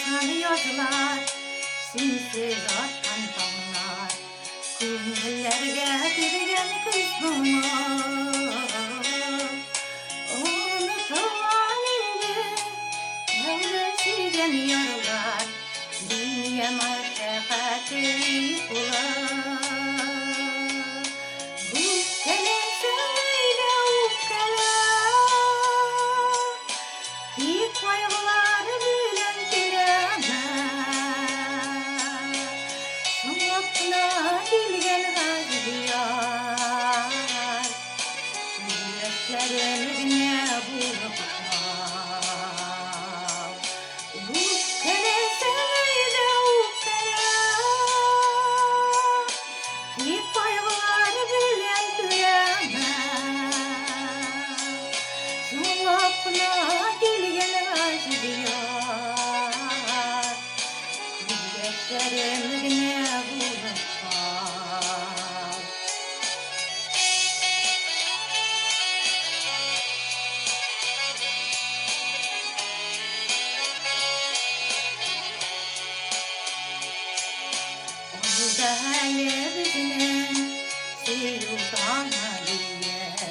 atkан язлар, Синсез atkан таңнар, Күңелләргә кергән күз моңы. Онытылган инде, тәүге сөйгән ярлар, Дөнья мәшәкате Үпкәләсән әйдә үпкәлә, кайгылар белән түләмә. Соңлап кына килгән газиз яшьләрем генә булып үпкәләсән әйдә үпкәлә, кайгылар белән түләмә. Соңлап кына килгән газиз яшьләрем генә булып Әле безнең сөйгән әйдә,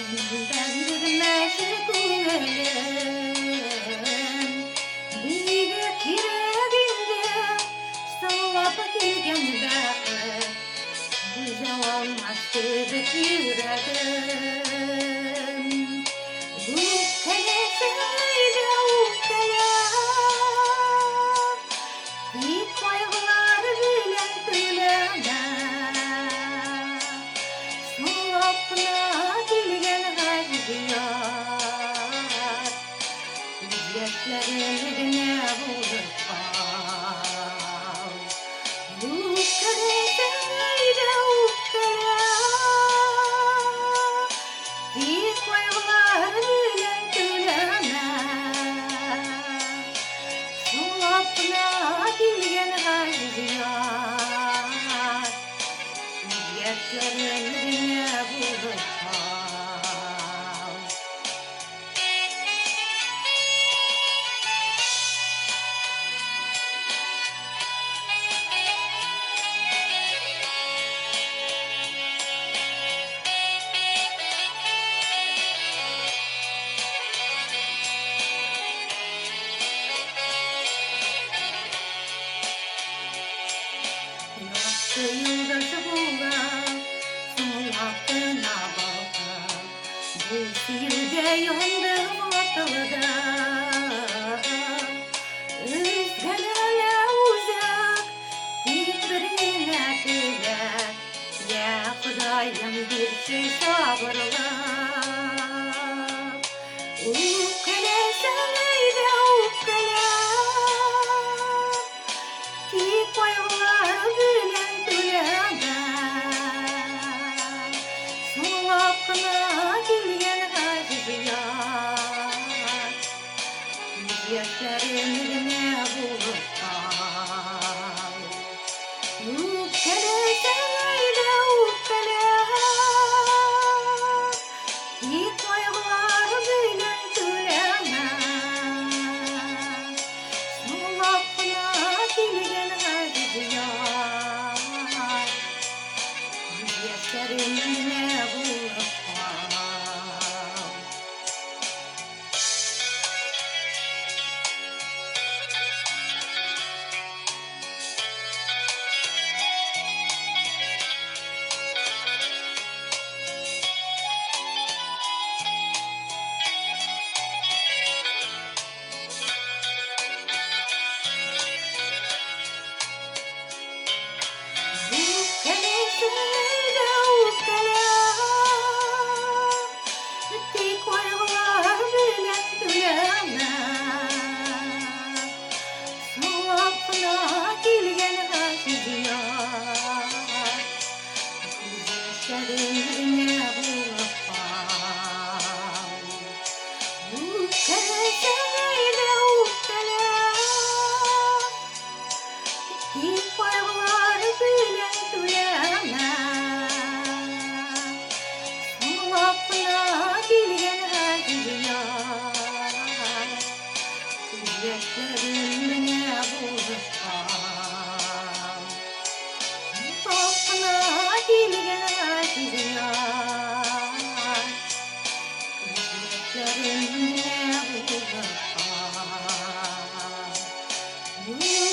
Индән бирмәсе күңелем. Бигә кирәк инде, Соңлап килгән бәхет, Үзе алмас кебек йөрәгем. Үпкәләсән әйдә үпкәлә, кайгылар белән түләмә. Соңлап кына килгән газиз яшьләрем генә булып үпкәләсән әйдә үпкәлә, кайгылар белән түләмә. Соңлап кына килгән газиз яшьләрем генә булып Ялгыз булып, Соңлап кына балкып, Бу сөйгә яндым атылды. Узган әле үзәк, Тик бер генә теләк, Я Ходаем бирче сабырлык. Үпкәләсән әйдә үпкәлә, кайгылар белән түләмә. Соңлап кына килгән газиз яшьләрем генә булып үпкәләсән әйдә үпкәлә, кайгылар белән түләмә. Соңлап кына килгән газиз яшьләрем генә булып яшьләрем булып Тапкына килгән газиз яшьләрем булып